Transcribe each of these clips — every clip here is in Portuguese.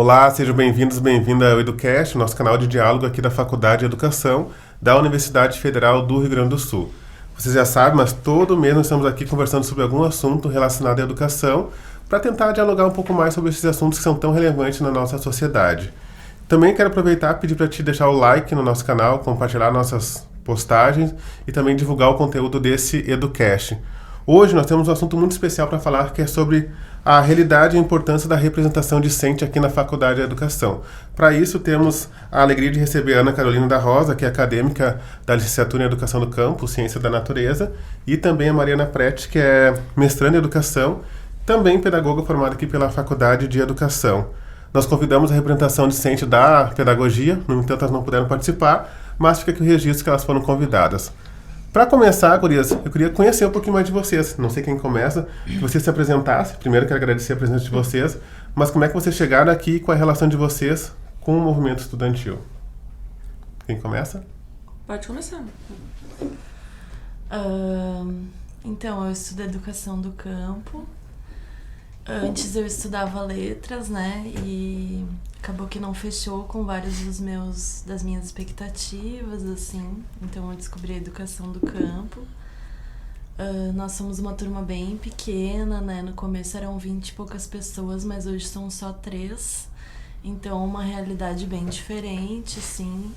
Olá, sejam bem-vindos, bem-vinda ao EduCast, nosso canal de diálogo aqui da Faculdade de Educação da Universidade Federal do Rio Grande do Sul. Vocês já sabem, mas todo mês nós estamos aqui conversando sobre algum assunto relacionado à educação para tentar dialogar um pouco mais sobre esses assuntos que são tão relevantes na nossa sociedade. Também quero aproveitar e pedir para ti deixar o like no nosso canal, compartilhar nossas postagens e também divulgar o conteúdo desse EduCast. Hoje nós temos um assunto muito especial para falar, que é sobre a realidade e a importância da representação discente aqui na Faculdade de Educação. Para isso, temos a alegria de receber a Ana Carolina da Rosa, que é acadêmica da Licenciatura em Educação do Campo, Ciência da Natureza, e também a Mariana Prete, que é mestranda em Educação, também pedagoga formada aqui pela Faculdade de Educação. Nós convidamos a representação discente da pedagogia, no entanto elas não puderam participar, mas fica aqui o registro que elas foram convidadas. Para começar, gurias, eu queria conhecer um pouquinho mais de vocês. Não sei quem começa, que vocês se apresentassem. Primeiro, quero agradecer a presença de vocês. Mas como é que vocês chegaram aqui e qual é a relação de vocês com o movimento estudantil? Quem começa? Pode começar. Então, eu estudo Educação do Campo. Antes eu estudava letras, né? E acabou que não fechou com vários das minhas expectativas, assim. Então eu descobri a Educação do Campo. Nós somos uma turma bem pequena, né? No começo eram 20 e poucas pessoas, mas hoje são só 3. Então uma realidade bem diferente, assim.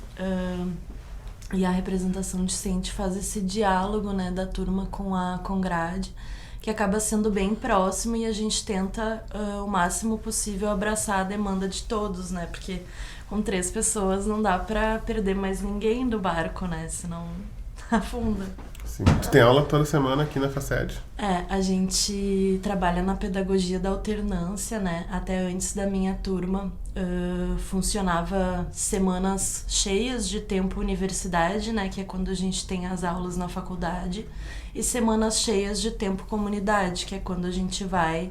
E a representação discente faz esse diálogo, né, da turma com a Congrade, que acaba sendo bem próximo, e a gente tenta o máximo possível abraçar a demanda de todos, né? Porque com 3 pessoas não dá pra perder mais ninguém do barco, né? Senão afunda. Sim. Tu tem aula toda semana aqui na FACED? A gente trabalha na pedagogia da alternância, né? Até antes da minha turma funcionava semanas cheias de tempo universidade, né? Que é quando a gente tem as aulas na faculdade, e semanas cheias de tempo comunidade, que é quando a gente vai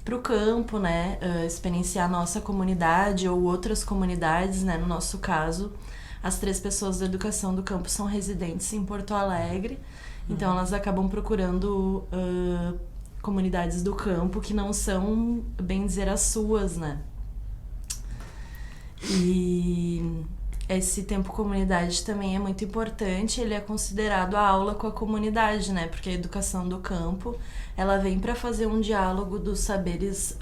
pro campo, né? Experienciar a nossa comunidade ou outras comunidades, né? No nosso caso, as 3 pessoas da Educação do Campo são residentes em Porto Alegre, então elas acabam procurando comunidades do campo que não são, bem dizer, as suas, né? E esse tempo comunidade também é muito importante, ele é considerado a aula com a comunidade, né? Porque a Educação do Campo, ela vem para fazer um diálogo dos saberes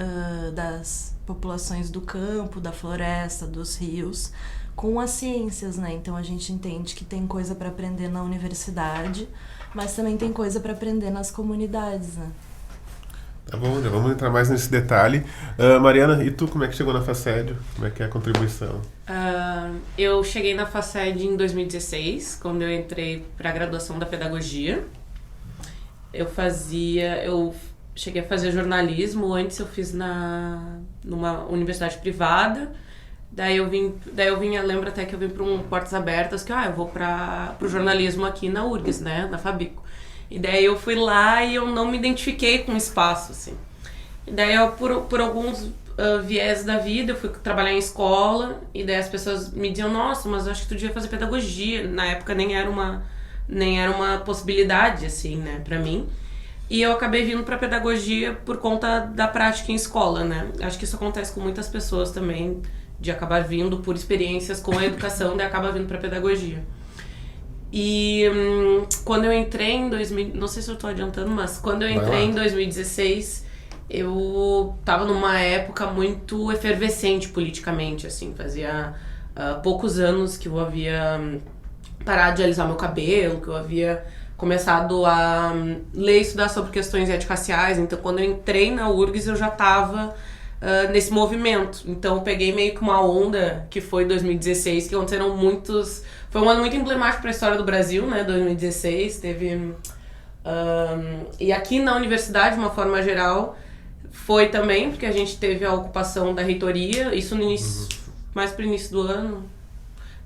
das populações do campo, da floresta, dos rios, com as ciências, né? Então a gente entende que tem coisa para aprender na universidade, mas também tem coisa para aprender nas comunidades, né? Tá bom, já vamos entrar mais nesse detalhe. Mariana, e tu, como é que chegou na FACED? Como é que é a contribuição? Eu cheguei na FACED em 2016, quando eu entrei para a graduação da pedagogia. Eu cheguei a fazer jornalismo, antes eu fiz numa universidade privada. Daí eu lembro até que eu vim para um Portas Abertas, que eu vou para o jornalismo aqui na URGS, né, na Fabico. E daí eu fui lá e eu não me identifiquei com o espaço, assim. E daí eu, por alguns viés da vida, eu fui trabalhar em escola, e daí as pessoas me diziam, nossa, mas eu acho que tu devia fazer pedagogia. Na época nem era uma possibilidade, assim, né, pra mim. E eu acabei vindo pra pedagogia por conta da prática em escola, né. Acho que isso acontece com muitas pessoas também, de acabar vindo por experiências com a educação, daí acaba vindo pra pedagogia. E quando eu entrei em 2000, não sei se eu tô adiantando, mas quando eu entrei em 2016, eu tava numa época muito efervescente politicamente, assim, fazia poucos anos que eu havia parado de alisar meu cabelo, que eu havia começado a ler e estudar sobre questões étnico-raciais. Então quando eu entrei na URGS eu já tava nesse movimento. Então eu peguei meio que uma onda que foi 2016, que aconteceram muitos... Foi um ano muito emblemático para a história do Brasil, né? 2016 teve... e aqui na universidade, de uma forma geral, foi também, porque a gente teve a ocupação da reitoria, isso no início, mais pro início do ano.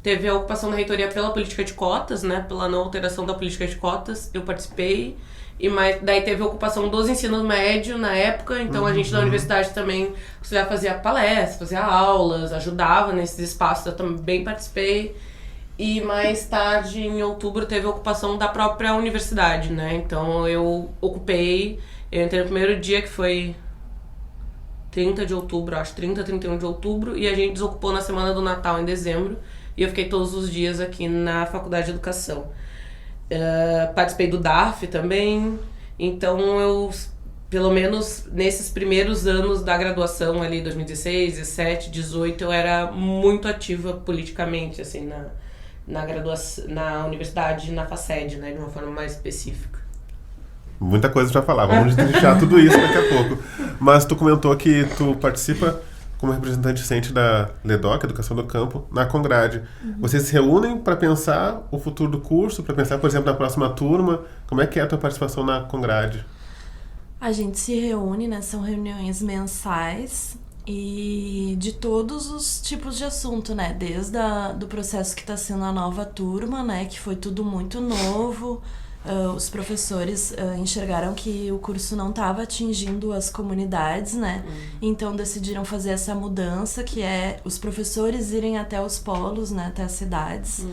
Teve a ocupação da reitoria pela política de cotas, né? Pela não alteração da política de cotas, eu participei. Daí teve a ocupação dos ensinos médios na época, então a gente da universidade também fazia palestras, fazia aulas, ajudava nesses espaços, eu também participei. E mais tarde, em outubro, teve a ocupação da própria universidade, né? Então eu entrei no primeiro dia, que foi 30 de outubro, acho, 30, 31 de outubro, e a gente desocupou na semana do Natal, em dezembro, e eu fiquei todos os dias aqui na Faculdade de Educação. Participei do DARF também, então eu, pelo menos nesses primeiros anos da graduação ali, 2016, 17, 18, eu era muito ativa politicamente, assim, na graduação, na universidade, na FACED, né, de uma forma mais específica. Muita coisa pra falar, vamos deixar tudo isso daqui a pouco. Mas tu comentou que tu participa como representante docente da LEDOC, Educação do Campo, na Congrade. Vocês se reúnem para pensar o futuro do curso, para pensar, por exemplo, na próxima turma. Como é que é a tua participação na Congrade? A gente se reúne, né? São reuniões mensais e de todos os tipos de assunto, né? Desde do processo que está sendo a nova turma, né? Que foi tudo muito novo. Os professores enxergaram que o curso não estava atingindo as comunidades, né? Então decidiram fazer essa mudança, que é os professores irem até os polos, né? Até as cidades,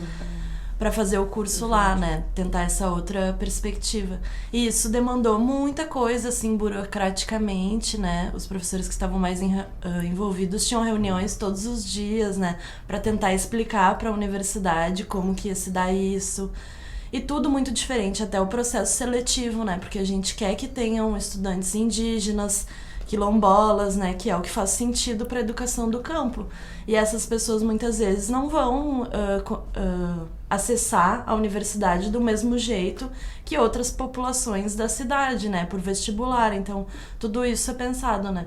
para fazer o curso lá, né? Tentar essa outra perspectiva. E isso demandou muita coisa, assim, burocraticamente, né? Os professores que estavam mais envolvidos tinham reuniões todos os dias, né? Para tentar explicar para a universidade como que ia se dar isso. E tudo muito diferente, até o processo seletivo, né? Porque a gente quer que tenham estudantes indígenas, quilombolas, né? Que é o que faz sentido para a educação do campo. E essas pessoas muitas vezes não vão acessar a universidade do mesmo jeito que outras populações da cidade, né? Por vestibular. Então, tudo isso é pensado, né?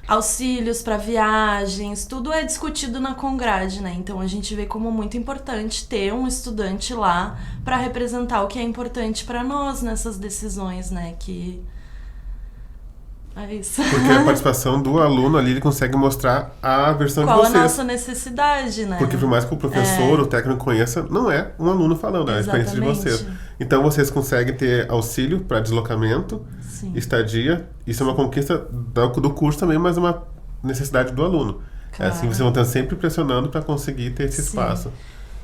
Auxílios para viagens, tudo é discutido na Congrade, né? Então a gente vê como muito importante ter um estudante lá para representar o que é importante para nós nessas decisões, né? Que é isso. Porque a participação do aluno ali, ele consegue mostrar a versão de vocês. Qual a nossa necessidade, né? Porque por mais que o professor, o técnico conheça, não é um aluno falando, é a experiência de vocês. Então vocês conseguem ter auxílio para deslocamento, Sim. Estadia. Isso é uma conquista do curso também, mas uma necessidade do aluno. Claro. Assim, vocês vão estar sempre pressionando para conseguir ter esse espaço.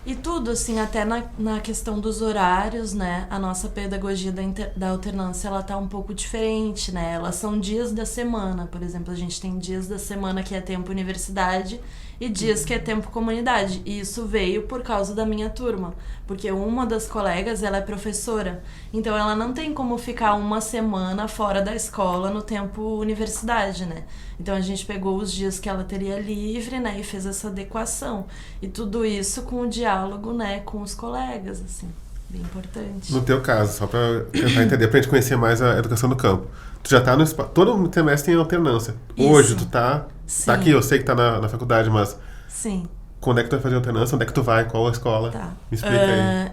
E tudo, assim, até na questão dos horários, né? A nossa pedagogia da alternância, ela tá um pouco diferente, né? Elas são dias da semana, por exemplo, a gente tem dias da semana que é tempo universidade e dias que é tempo comunidade. E isso veio por causa da minha turma, porque uma das colegas, ela é professora, então ela não tem como ficar uma semana fora da escola no tempo universidade, né? Então a gente pegou os dias que ela teria livre, né, e fez essa adequação. E tudo isso com o diálogo, né, com os colegas, assim, bem importante. No teu caso, só para tentar entender, pra gente conhecer mais a educação do campo. Tu já tá no espaço, todo semestre tem alternância. Isso. Hoje tu tá aqui, eu sei que tá na faculdade, mas Sim. quando é que tu vai fazer alternância? Onde é que tu vai? Qual a escola? Tá. Me explica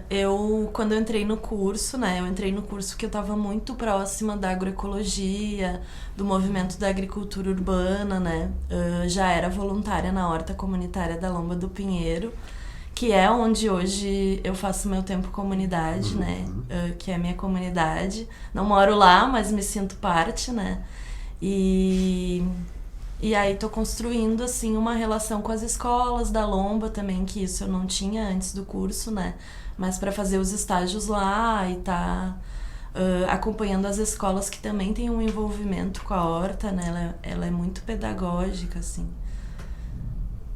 aí. Quando eu entrei no curso, né, eu entrei no curso que eu tava muito próxima da agroecologia, do movimento da agricultura urbana, né, já era voluntária na horta comunitária da Lomba do Pinheiro, que é onde hoje eu faço meu tempo comunidade, né, que é a minha comunidade. Não moro lá, mas me sinto parte, né, E aí tô construindo, assim, uma relação com as escolas da Lomba também, que isso eu não tinha antes do curso, né? Mas para fazer os estágios lá e tá acompanhando as escolas que também tem um envolvimento com a horta, né? Ela é muito pedagógica, assim.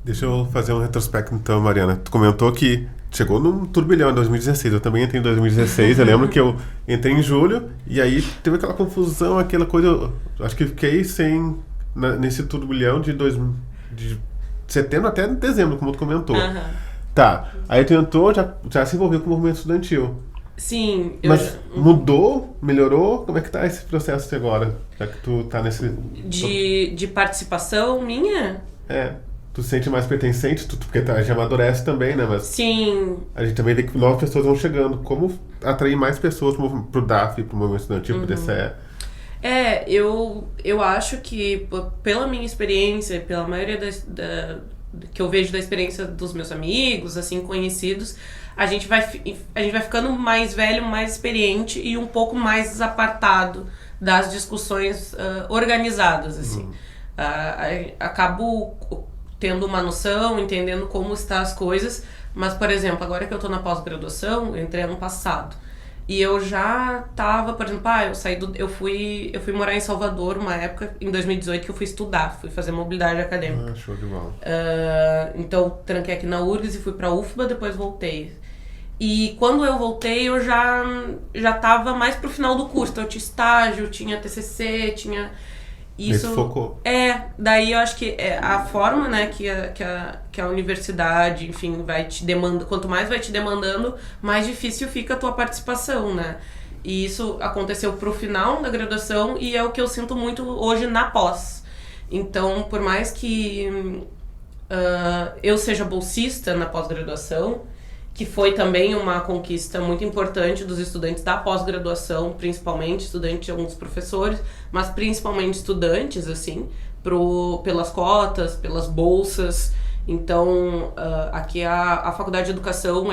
Deixa eu fazer um retrospecto então, Mariana. Tu comentou que chegou num turbilhão em 2016. Eu também entrei em 2016. Eu lembro que eu entrei em julho e aí teve aquela confusão, aquela coisa... Eu acho que fiquei nesse turbilhão de setembro até dezembro, como tu comentou. Tá, aí tu entrou, já se envolveu com o movimento estudantil. Sim. Mas mudou? Melhorou? Como é que tá esse processo agora? Já que tu tá nesse... De participação minha? Tu se sente mais pertencente, porque já amadurece também, né? Mas Sim. a gente também vê que novas pessoas vão chegando. Como atrair mais pessoas pro DAF, pro movimento estudantil, pro DCE? Eu acho que, pela minha experiência, pela maioria que eu vejo da experiência dos meus amigos, assim, conhecidos, a gente vai ficando mais velho, mais experiente e um pouco mais apartado das discussões organizadas, assim. Acabo tendo uma noção, entendendo como estão as coisas, mas, por exemplo, agora que eu tô na pós-graduação, eu entrei ano passado. E eu já tava, por exemplo, eu fui morar em Salvador uma época, em 2018, que eu fui estudar, fui fazer mobilidade acadêmica. Show de bola. Então, tranquei aqui na URGS e fui pra UFBA, depois voltei. E quando eu voltei, eu já tava mais pro final do curso. Então, eu tinha estágio, tinha TCC, tinha... Isso focou. Daí eu acho que a forma, né, que a universidade, enfim, vai te demandando, quanto mais vai te demandando, mais difícil fica a tua participação, né? E isso aconteceu pro final da graduação e é o que eu sinto muito hoje na pós. Então, por mais que eu seja bolsista na pós-graduação, que foi também uma conquista muito importante dos estudantes da pós-graduação, principalmente estudantes e alguns professores, mas principalmente estudantes, assim, pelas cotas, pelas bolsas. Então, aqui a Faculdade de Educação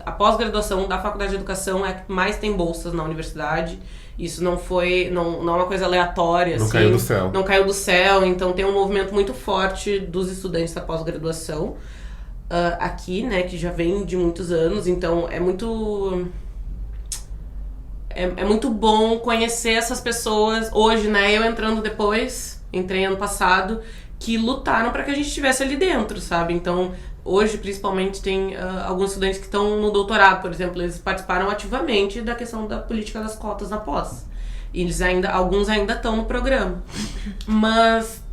a pós-graduação da Faculdade de Educação é a que mais tem bolsas na universidade. Isso não é uma coisa aleatória, não assim. Caiu do céu. Não caiu do céu, então tem um movimento muito forte dos estudantes da pós-graduação. Aqui, né, que já vem de muitos anos, então é muito bom conhecer essas pessoas hoje, né, eu entrando depois, entrei ano passado, que lutaram para que a gente estivesse ali dentro, sabe? Então, hoje, principalmente, tem alguns estudantes que estão no doutorado, por exemplo, eles participaram ativamente da questão da política das cotas na pós. E alguns ainda estão no programa. Mas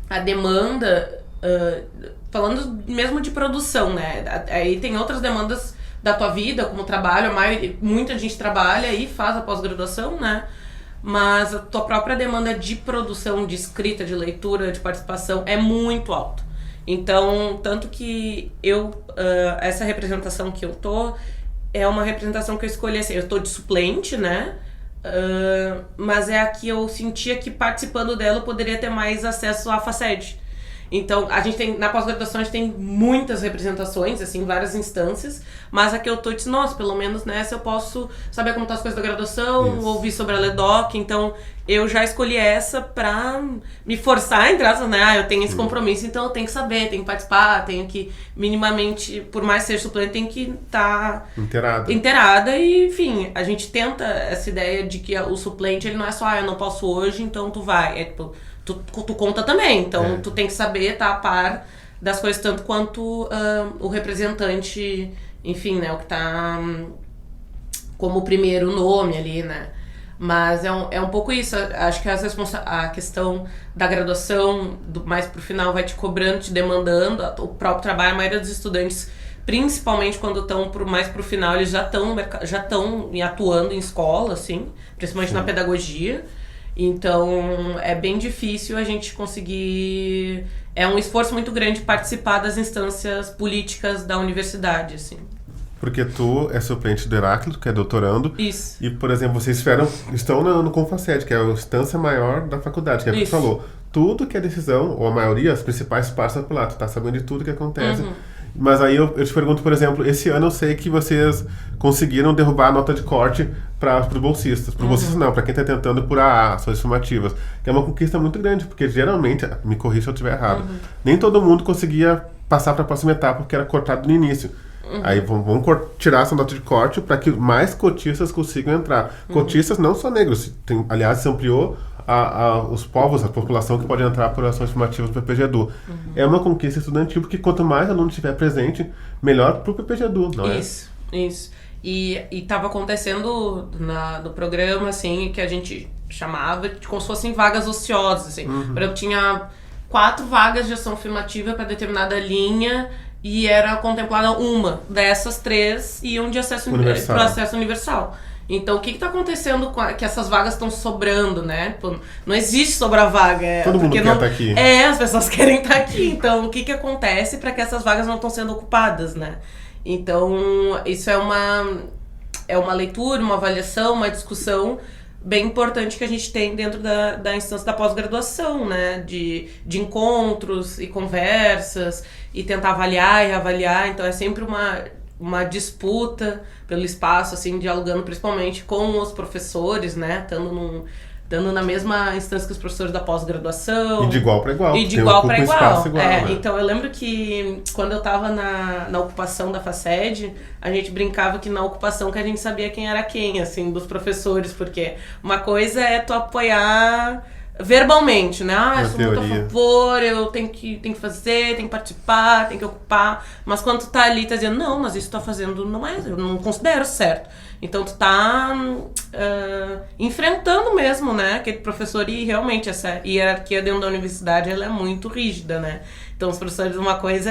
a demanda... falando mesmo de produção, né? Aí tem outras demandas da tua vida, como trabalho, muita gente trabalha e faz a pós-graduação, né? Mas a tua própria demanda de produção, de escrita, de leitura, de participação é muito alta. Então, tanto que essa representação que eu tô, é uma representação que eu escolhi assim, eu tô de suplente, né? Mas é a que eu sentia que participando dela eu poderia ter mais acesso à FACED. Então, a gente tem, na pós-graduação, a gente tem muitas representações, assim, várias instâncias, mas a que eu tô disse, nossa, pelo menos nessa eu posso saber como estão as coisas da graduação, ouvir sobre a LEDOC, então eu já escolhi essa pra me forçar, entre aspas, né, eu tenho esse compromisso, então eu tenho que saber, tenho que participar, tenho que minimamente, por mais ser suplente, tenho que estar inteirada e, enfim, a gente tenta essa ideia de que o suplente, ele não é só, eu não posso hoje, então tu vai, é tipo... Tu conta também, então tu tem que saber estar a par das coisas tanto quanto o representante, enfim, né, o que tá como primeiro nome ali, né. Mas é um pouco isso, acho que a questão da graduação, mais pro final, vai te cobrando, te demandando, o próprio trabalho, a maioria dos estudantes, principalmente quando estão mais pro final, eles já estão atuando em escola, assim, principalmente na pedagogia. Então, é bem difícil a gente conseguir... É um esforço muito grande participar das instâncias políticas da universidade, assim. Porque tu é suplente do Heráclito, que é doutorando. Isso. E, por exemplo, vocês estão no Confaced, que é a instância maior da faculdade, que é o que tu falou. Tudo que é decisão, ou a maioria, as principais passam por lá. Tu tá sabendo de tudo que acontece. Mas aí eu te pergunto, por exemplo, esse ano eu sei que vocês conseguiram derrubar a nota de corte para os bolsistas. Para os bolsistas não, para quem está tentando por AA, ações formativas. Que é uma conquista muito grande, porque geralmente, me corrija se eu estiver errado, nem todo mundo conseguia passar para a próxima etapa, porque era cortado no início. Aí vamos tirar essa nota de corte para que mais cotistas consigam entrar. Cotistas não só negros, aliás, se ampliou os povos, a população que pode entrar por ações formativas do PPG-EDU. É uma conquista estudantil, porque quanto mais aluno estiver presente, melhor para o PPG-EDU, não é? Isso. E estava acontecendo no programa, assim, que a gente chamava de como se fossem vagas ociosas, assim. Por exemplo, tinha 4 vagas de ação afirmativa para determinada linha e era contemplada uma dessas 3 iam de acesso universal. Então, o que está acontecendo que essas vagas estão sobrando, né? Não existe sobrar vaga. Todo mundo quer estar aqui. As pessoas querem estar aqui. Então, o que acontece para que essas vagas não estão sendo ocupadas, né? Então, isso é uma leitura, uma avaliação, uma discussão bem importante que a gente tem dentro da instância da pós-graduação, né? De encontros e conversas e tentar avaliar e reavaliar. Então, é sempre uma disputa pelo espaço, assim, dialogando principalmente com os professores, né, estando estando na mesma instância que os professores da pós-graduação. E de igual para igual. E de igual para igual. Espaço igual, né? Então eu lembro que quando eu tava na ocupação da FACED, a gente brincava que na ocupação que a gente sabia quem era quem, assim, dos professores, porque uma coisa é tu apoiar verbalmente, né? Eu sou muito a favor, eu tenho que fazer, tenho que participar, tenho que ocupar. Mas quando tu tá ali, tá dizendo, não, mas isso que tu tá fazendo não é, eu não considero certo. Então tu tá enfrentando mesmo, né, aquele professor, e realmente essa hierarquia dentro da universidade, ela é muito rígida, né? Então os professores, uma coisa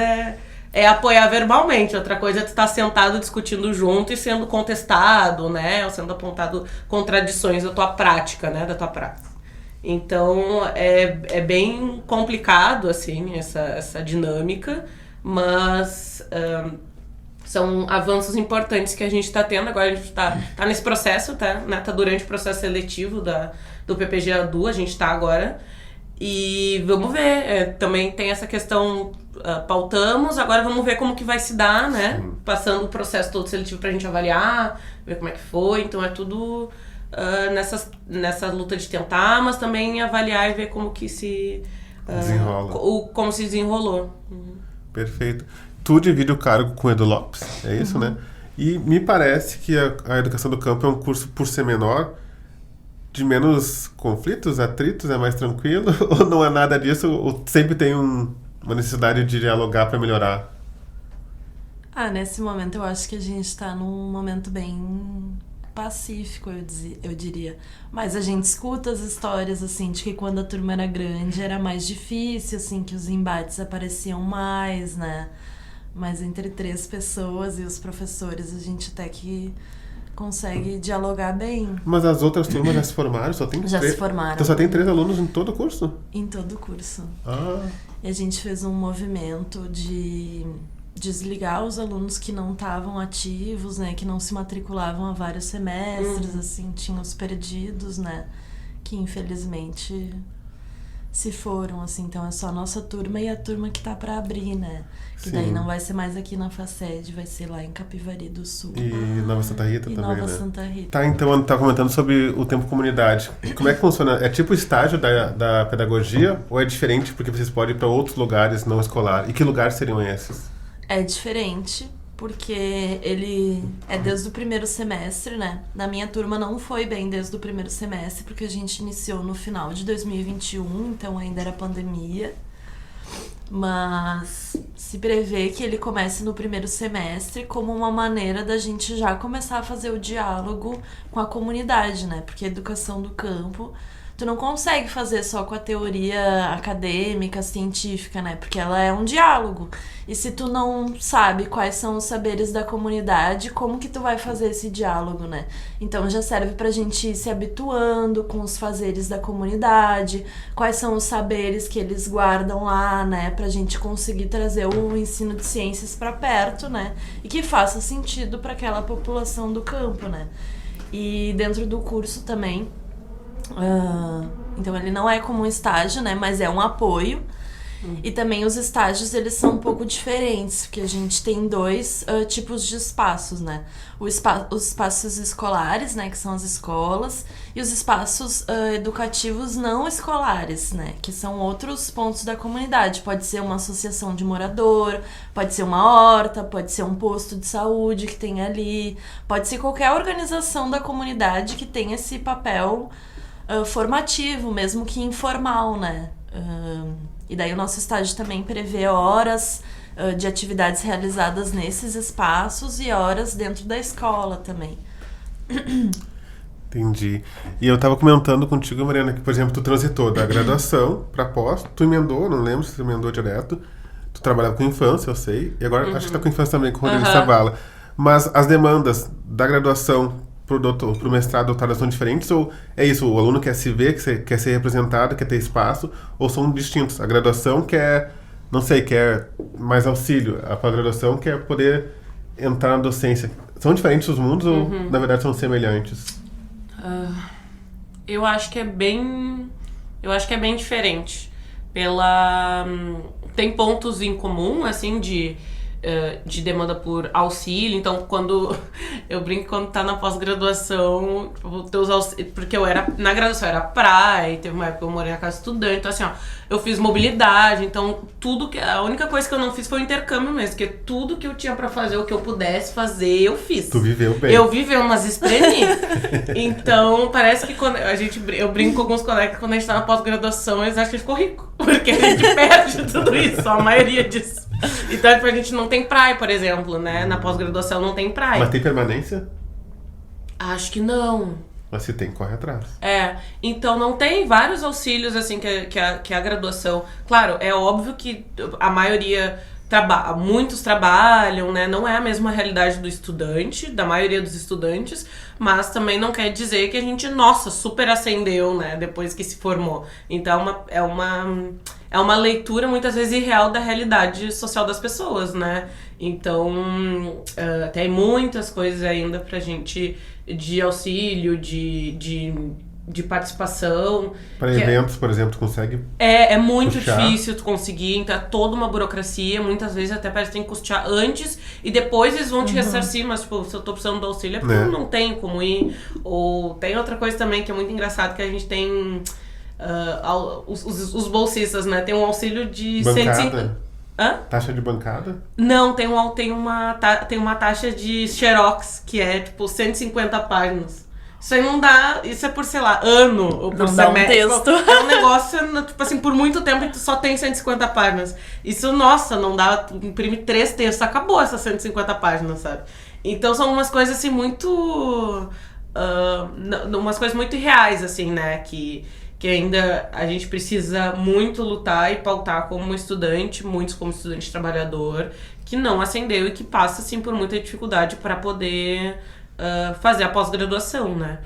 é apoiar verbalmente, outra coisa é tu estar sentado discutindo junto e sendo contestado, né, ou sendo apontado contradições da tua prática, né, da tua prática. Então é bem complicado, assim, essa dinâmica, mas são avanços importantes que a gente está tendo. Agora a gente tá nesse processo, tá durante o processo seletivo do PPG-ADU, a gente está agora. E vamos ver, também tem essa questão, pautamos, agora vamos ver como que vai se dar, né? Passando o processo todo seletivo pra gente avaliar, ver como é que foi. Então é tudo nessa luta de tentar, mas também avaliar e ver como que se... como se desenrolou. Perfeito. Tu divide o cargo com o Edu Lopes, é isso, né? E me parece que a educação do campo é um curso, por ser menor, de menos conflitos, atritos, é mais tranquilo? Ou não é nada disso? Ou sempre tem uma necessidade de dialogar para melhorar? Nesse momento eu acho que a gente está num momento bem pacífico, eu diria. Mas a gente escuta as histórias, assim, de que quando a turma era grande era mais difícil, assim, que os embates apareciam mais, né? Mas entre 3 pessoas e os professores a gente até que consegue dialogar bem. Mas as outras turmas já se formaram? Já se formaram. Então só tem 3 alunos em todo o curso? Em todo o curso. Ah. E a gente fez um movimento de desligar os alunos que não estavam ativos, né? Que não se matriculavam há vários semestres, assim, tinham os perdidos, né? Que infelizmente se foram, assim. Então é só a nossa turma e a turma que tá pra abrir, né? Que daí não vai ser mais aqui na FACED, vai ser lá em Capivari do Sul. E Nova Santa Rita também, Nova né? Santa Rita. Tá, então tá comentando sobre o tempo comunidade. Como é que funciona? É tipo estágio da pedagogia ou é diferente porque vocês podem ir para outros lugares não escolar? E que lugares seriam esses? É diferente, porque ele é desde o primeiro semestre, né? Na minha turma não foi bem desde o primeiro semestre, porque a gente iniciou no final de 2021, então ainda era pandemia. Mas se prevê que ele comece no primeiro semestre como uma maneira da gente já começar a fazer o diálogo com a comunidade, né? Porque a educação do campo, tu não consegue fazer só com a teoria acadêmica, científica, né? Porque ela é um diálogo. E se tu não sabe quais são os saberes da comunidade, como que tu vai fazer esse diálogo, né? Então já serve pra gente ir se habituando com os fazeres da comunidade, quais são os saberes que eles guardam lá, né? Pra gente conseguir trazer o ensino de ciências pra perto, né? E que faça sentido pra aquela população do campo, né? E dentro do curso também, então ele não é como um estágio, né? Mas é um apoio. E também os estágios, eles são um pouco diferentes, porque a gente tem 2 tipos de espaços, né? Os espaços escolares, né? Que são as escolas, e os espaços educativos não escolares, né? Que são outros pontos da comunidade. Pode ser uma associação de morador, pode ser uma horta, pode ser um posto de saúde que tem ali, pode ser qualquer organização da comunidade que tem esse papel formativo, mesmo que informal, né? E daí o nosso estágio também prevê horas de atividades realizadas nesses espaços e horas dentro da escola também. Entendi. E eu tava comentando contigo, Mariana, que, por exemplo, tu transitou da graduação pra pós, tu emendou, não lembro se tu emendou direto, tu trabalhava com infância, eu sei, e agora acho que tá com infância também, com o Rodrigo Savala. Mas as demandas da graduação pro mestrado, doutorado são diferentes, ou é isso, o aluno quer se ver, quer ser representado, quer ter espaço, ou são distintos? A graduação quer, não sei, quer mais auxílio, a pós-graduação quer poder entrar na docência. São diferentes os mundos ou, na verdade, são semelhantes? Eu acho que é bem diferente. Tem pontos em comum, assim, de de demanda por auxílio. Então, quando eu brinco, quando tá na pós-graduação, porque na graduação era praia, teve uma época que eu morei na casa estudante, então assim, ó, eu fiz mobilidade, então a única coisa que eu não fiz foi o intercâmbio mesmo, porque tudo que eu tinha pra fazer, o que eu pudesse fazer, eu fiz. Tu viveu bem. Eu viveu, mas espremi. Então, parece que quando eu brinco com alguns colegas, quando a gente tá na pós-graduação, eles acham que a gente ficou rico, porque a gente perde tudo isso, a maioria disso. Então, tipo, a gente não tem praia, por exemplo, né? Na pós-graduação não tem praia. Mas tem permanência? Acho que não. Mas se tem, corre atrás. Então não tem vários auxílios, assim, que a graduação... Claro, é óbvio que a maioria... Muitos trabalham, né? Não é a mesma realidade do estudante, da maioria dos estudantes, mas também não quer dizer que a gente, nossa, super ascendeu, né? Depois que se formou. Então é uma leitura muitas vezes irreal da realidade social das pessoas, né? Então tem muitas coisas ainda pra gente de auxílio, de participação. Para eventos, por exemplo, tu consegue É muito custear. difícil tu conseguir, então é toda uma burocracia, muitas vezes até parece que tem que custear antes e depois eles vão te ressarcir, mas tipo, se eu tô precisando do auxílio é porque eu não tenho como ir. Ou tem outra coisa também que é muito engraçado, que a gente tem os bolsistas, né? Tem um auxílio de Bancada? 150... Hã? Taxa de bancada? Não, tem uma taxa de xerox, que é tipo 150 páginas. Isso aí não dá, isso é por, sei lá, ano ou por Não dá um semestre. texto. É um negócio, tipo assim, por muito tempo que tu só tem 150 páginas. Isso, nossa, não dá, tu imprime 3 textos, acabou essas 150 páginas, sabe? Então são umas coisas assim muito... umas coisas muito irreais, assim, né? Que ainda a gente precisa muito lutar e pautar como estudante, muitos como estudante trabalhador, que não ascendeu e que passa, assim, por muita dificuldade para poder... fazer a pós-graduação, né?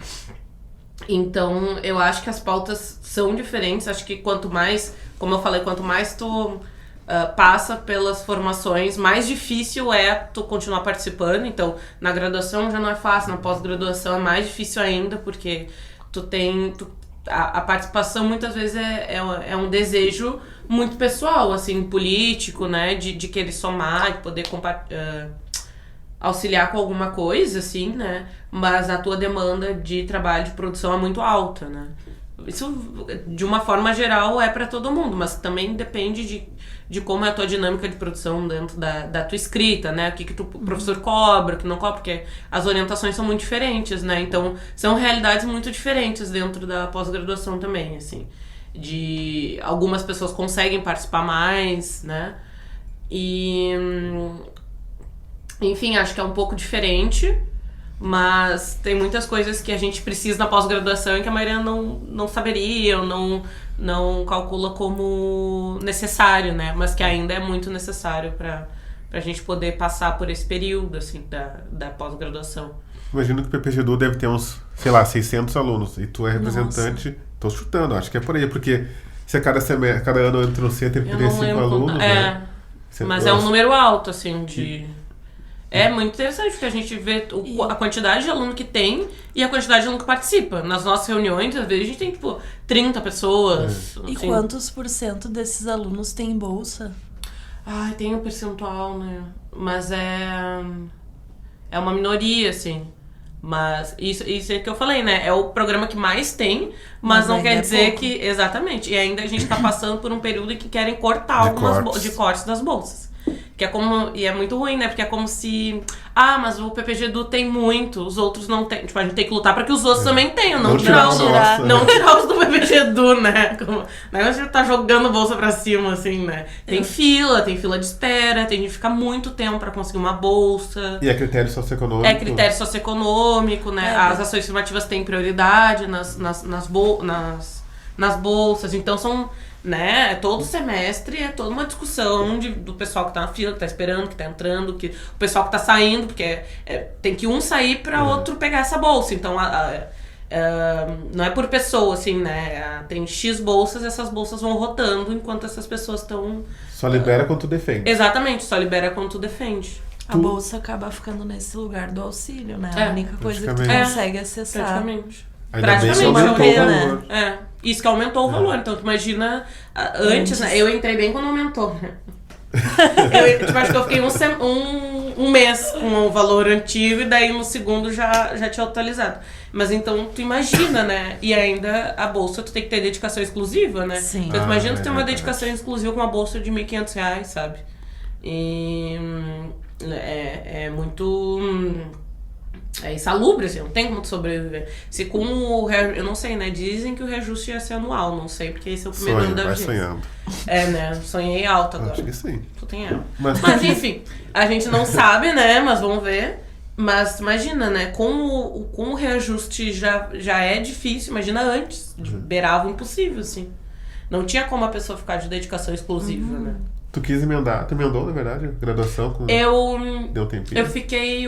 Então, eu acho que as pautas são diferentes. Acho que quanto mais, como eu falei, quanto mais tu passa pelas formações, mais difícil é tu continuar participando. Então, na graduação já não é fácil, na pós-graduação é mais difícil ainda, porque a participação muitas vezes é um desejo muito pessoal, assim, político, né? De querer somar, de poder auxiliar com alguma coisa, assim, né? Mas a tua demanda de trabalho, de produção é muito alta, né? Isso, de uma forma geral, é para todo mundo, mas também depende de como é a tua dinâmica de produção dentro da tua escrita, né? O que o professor cobra, o que não cobra, porque as orientações são muito diferentes, né? Então, são realidades muito diferentes dentro da pós-graduação também, assim. Algumas pessoas conseguem participar mais, né? Enfim, acho que é um pouco diferente, mas tem muitas coisas que a gente precisa na pós-graduação e que a maioria não saberia ou não calcula como necessário, né? Mas que ainda é muito necessário pra gente poder passar por esse período, assim, da pós-graduação. Imagino que o PPGDU deve ter uns, sei lá, 600 alunos, e tu é representante, tô chutando, acho que é por aí, porque se a cada ano entra no centro e tem 5 alunos, né? Mas é um número alto, assim, É muito interessante, porque a gente vê a quantidade de aluno que tem e a quantidade de aluno que participa. Nas nossas reuniões, às vezes, a gente tem, tipo, 30 pessoas. E assim. quantos % desses alunos têm bolsa? Ai, tem um percentual, né? Mas é uma minoria, assim. Mas isso é que eu falei, né? É o programa que mais tem, mas não quer dizer que... Exatamente. E ainda a gente tá passando por um período em que querem cortar algumas de cortes das bolsas. Que é como... E é muito ruim, né? Porque é como se... mas o PPGDU tem muito, os outros não tem. Tipo, a gente tem que lutar pra que os outros também tenham. Não tirar os do PPGDU, né? A gente tá jogando bolsa pra cima, assim, né? Tem fila de espera, tem que ficar muito tempo pra conseguir uma bolsa. E é critério socioeconômico? É critério socioeconômico, né? As ações afirmativas têm prioridade nas bolsas. Então são... Né? Todo semestre é toda uma discussão do pessoal que tá na fila, que tá esperando, que tá entrando, o pessoal que tá saindo, porque tem que um sair pra outro pegar essa bolsa. Então, não é por pessoa, assim, né? Tem X bolsas, essas bolsas vão rotando enquanto essas pessoas estão... Só libera quando tu defende. Exatamente, só libera quando tu defende. A bolsa acaba ficando nesse lugar do auxílio, né? A única coisa que tu consegue acessar. Praticamente. Ainda bem que aumentou o valor. Isso que aumentou o valor. Então, tu imagina, antes, né? Eu entrei bem quando aumentou, né? Tipo, acho que eu fiquei um mês com o valor antigo e daí no segundo já tinha atualizado. Mas então tu imagina, né? E ainda a bolsa tu tem que ter dedicação exclusiva, né? Sim. Então tu imagina tu ter uma verdade. dedicação exclusiva com uma bolsa de R$1.500, sabe? E é muito... É insalubre, assim, não tem como tu sobreviver. Se com o... Eu não sei, né? Dizem que o reajuste ia ser anual, não sei, porque esse é o primeiro ano da Vai vigência. sonhando. É, né? Sonhei alto agora. Acho que sim. Tu tem alto. Mas Mas enfim, a gente não sabe, né? Mas vamos ver. Mas imagina, né? Com o reajuste já é difícil. Imagina antes. Beirava o impossível, assim. Não tinha como a pessoa ficar de dedicação exclusiva, né? tu quis emendar, tu emendou, na verdade, graduação com... Deu um tempinho. Eu fiquei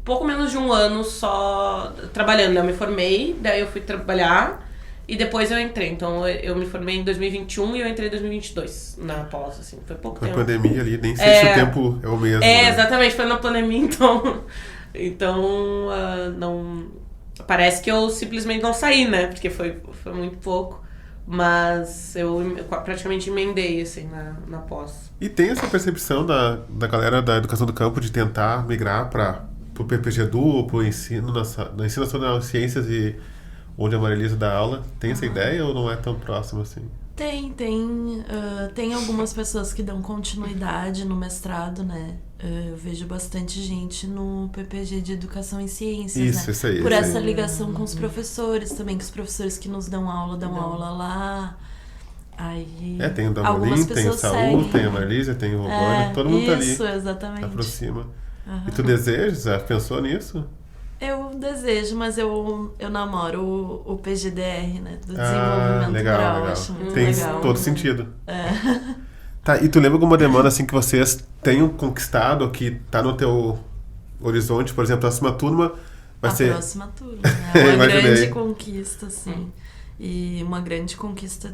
pouco menos de um ano só trabalhando, né? Eu me formei, daí eu fui trabalhar e depois eu entrei. Então eu me formei em 2021 e eu entrei em 2022 na pós, assim. Foi pouco Na tempo. pandemia ali, nem sei se o tempo é o mesmo. né? Exatamente, foi na pandemia, então... não... Parece que eu simplesmente não saí, né? Porque foi muito pouco. Mas eu praticamente emendei, assim, na pós. E tem essa percepção da galera da educação do campo de tentar migrar para o PPG-Du, para o ensino nacional de ciências e onde a Maria Elisa dá aula. Tem essa ideia ou não é tão próximo assim? Tem algumas pessoas que dão continuidade no mestrado, né? Eu vejo bastante gente no PPG de Educação em Ciências, né? Isso aí. Por isso essa aí. ligação com os professores também, que os professores que nos dão aula lá. Aí, Tem o algumas Damolim, tem o pessoas Saúl, seguem. tem a Marlise, tem o Rogério, todo mundo tá ali. Isso, exatamente. Aproxima. Aham. E tu desejas? Já pensou nisso? Eu desejo, mas eu namoro o PGDR, né? Do desenvolvimento legal. rural. Acho muito Tem legal. todo sentido. Tá, e tu lembra alguma demanda assim que vocês tenham conquistado, que tá no teu horizonte? Por exemplo, a próxima turma vai ser... Próxima turma, né? Uma Imaginei. grande conquista, assim. E uma grande conquista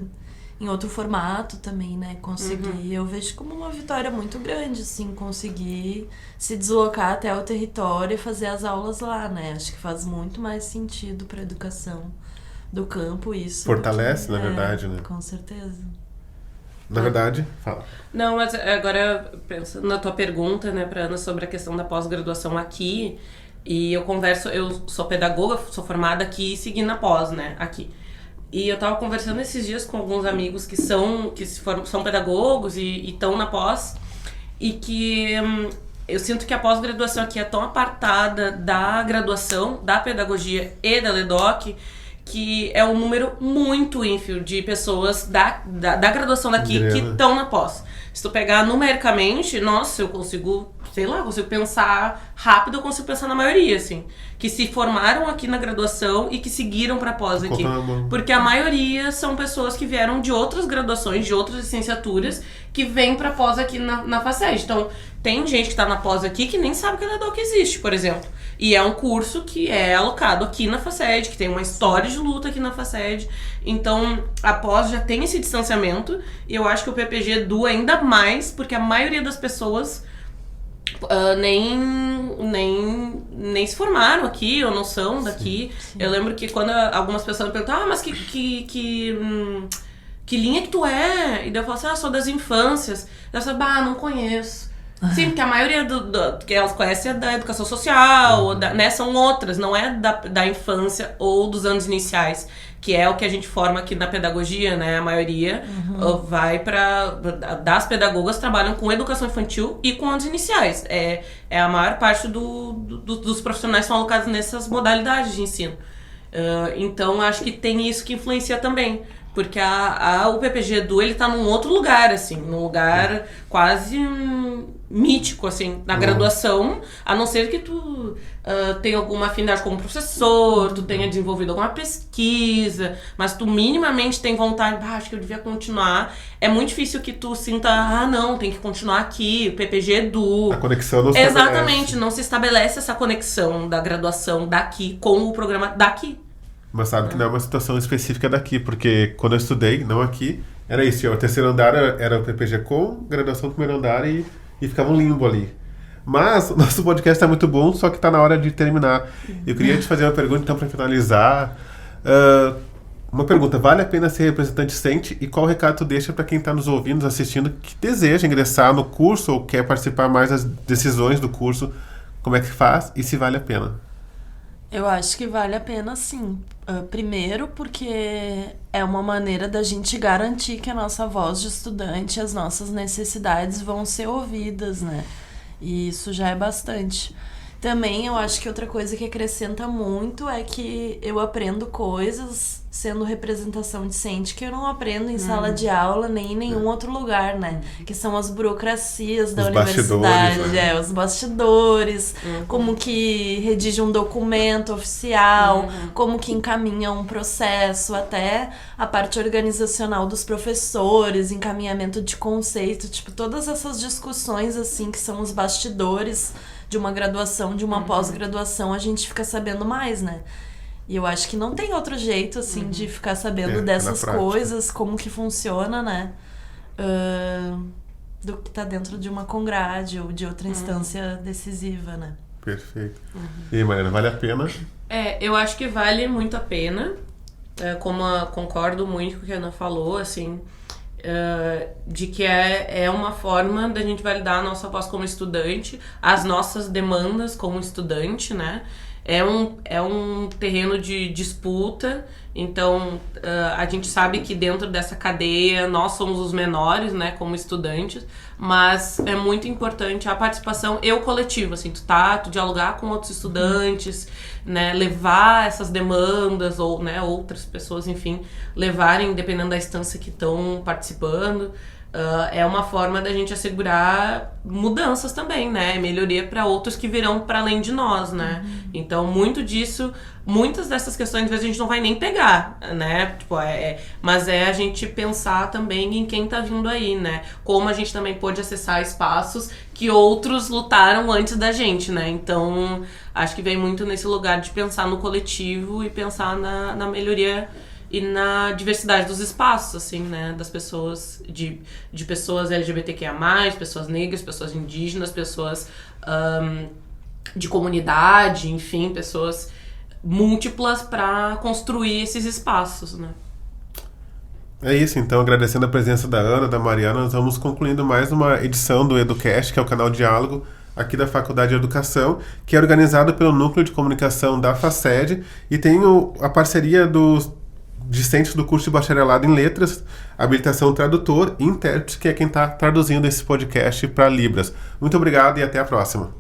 em outro formato também, né? Conseguir, eu vejo como uma vitória muito grande, assim, conseguir se deslocar até o território e fazer as aulas lá, né? Acho que faz muito mais sentido para a educação do campo isso. Fortalece, do na verdade, né? Com certeza. Na verdade, fala. Não, mas agora, pensando na tua pergunta, né, pra Ana, sobre a questão da pós-graduação aqui, e eu sou pedagoga, sou formada aqui e segui na pós, né, aqui. E eu tava conversando esses dias com alguns amigos que são pedagogos e estão na pós, e que eu sinto que a pós-graduação aqui é tão apartada da graduação, da pedagogia e da LEDOC, que é um número muito ínfimo de pessoas da graduação daqui que estão na pós. Se tu pegar numericamente, nossa, eu consigo pensar rápido, eu consigo pensar na maioria, assim. Que se formaram aqui na graduação e que seguiram pra pós aqui. Porque a maioria são pessoas que vieram de outras graduações, de outras licenciaturas, que vêm pra pós aqui na FACED. Então, tem gente que tá na pós aqui que nem sabe que a LEDOC existe, por exemplo. E é um curso que é alocado aqui na FACED, que tem uma história de luta aqui na FACED. Então, a pós já tem esse distanciamento. E eu acho que o PPG-Du ainda mais, porque a maioria das pessoas nem se formaram aqui, ou não são daqui. Sim. Eu lembro que quando algumas pessoas me perguntam, mas que linha que tu é? E daí eu falo assim, sou das infâncias. Eu falo, não conheço. Sim, porque a maioria que elas conhecem é da educação social, né, são outras, não é da infância ou dos anos iniciais, que é o que a gente forma aqui na pedagogia, né, a maioria vai das pedagogas trabalham com educação infantil e com anos iniciais, é a maior parte dos profissionais são alocados nessas modalidades de ensino. Então, acho que tem isso que influencia também. Porque o PPG-Du, ele tá num outro lugar, assim, num lugar quase mítico, assim, na graduação, a não ser que tu tenha alguma afinidade como professor, tu tenha desenvolvido alguma pesquisa, mas tu minimamente tem vontade, acho que eu devia continuar. É muito difícil que tu sinta, não, tem que continuar aqui, o PPG-Du. A conexão não se estabelece. Exatamente, não se estabelece essa conexão da graduação daqui com o programa daqui. Mas sabe que não é uma situação específica daqui, porque quando eu estudei, não aqui, era isso. O terceiro andar era o PPG com graduação do primeiro andar e ficava um limbo ali. Mas o nosso podcast tá muito bom, só que tá na hora de terminar. Eu queria te fazer uma pergunta, então, para finalizar. Uma pergunta, vale a pena ser representante docente e qual recado tu deixa para quem está nos ouvindo, nos assistindo, que deseja ingressar no curso ou quer participar mais das decisões do curso, como é que faz e se vale a pena? Eu acho que vale a pena, sim. Primeiro, porque é uma maneira da gente garantir que a nossa voz de estudante, as nossas necessidades vão ser ouvidas, né? E isso já é bastante. Também eu acho que outra coisa que acrescenta muito é que eu aprendo coisas sendo representação docente que eu não aprendo em sala de aula nem em nenhum outro lugar, né? Que são as burocracias da universidade, né? Os bastidores, como que redige um documento oficial, como que encaminha um processo, até a parte organizacional dos professores, encaminhamento de conceito, tipo, todas essas discussões, assim, que são os bastidores de uma graduação, de uma pós-graduação, a gente fica sabendo mais, né? E eu acho que não tem outro jeito, assim, de ficar sabendo dessas coisas, como que funciona, né? Do que tá dentro de uma congrade ou de outra instância decisiva, né? Perfeito. E aí, Mariana, vale a pena? Eu acho que vale muito a pena. Concordo muito com o que a Ana falou, assim, de que é uma forma da gente validar a nossa voz como estudante, as nossas demandas como estudante, né? É um terreno de disputa, então a gente sabe que dentro dessa cadeia nós somos os menores, né, como estudantes, mas é muito importante a participação e o coletivo, assim, tu dialogar com outros estudantes, né, levar essas demandas, ou, né, outras pessoas, enfim, levarem, dependendo da instância que estão participando. É uma forma da gente assegurar mudanças também, né? Melhoria para outros que virão para além de nós, né? Então, muitas dessas questões, às vezes, a gente não vai nem pegar, né? Tipo, mas a gente pensar também em quem tá vindo aí, né? Como a gente também pôde acessar espaços que outros lutaram antes da gente, né? Então, acho que vem muito nesse lugar de pensar no coletivo e pensar na melhoria e na diversidade dos espaços, assim, né, das pessoas, de pessoas LGBTQIA+, pessoas negras, pessoas indígenas, pessoas de comunidade, enfim, pessoas múltiplas para construir esses espaços, né. É isso, então, agradecendo a presença da Ana, da Mariana, nós vamos concluindo mais uma edição do EduCast, que é o canal Diálogo, aqui da Faculdade de Educação, que é organizado pelo Núcleo de Comunicação da FACED, e tem a parceria dos discentes do curso de bacharelado em letras, habilitação tradutor e intérprete, que é quem está traduzindo esse podcast para Libras. Muito obrigado e até a próxima.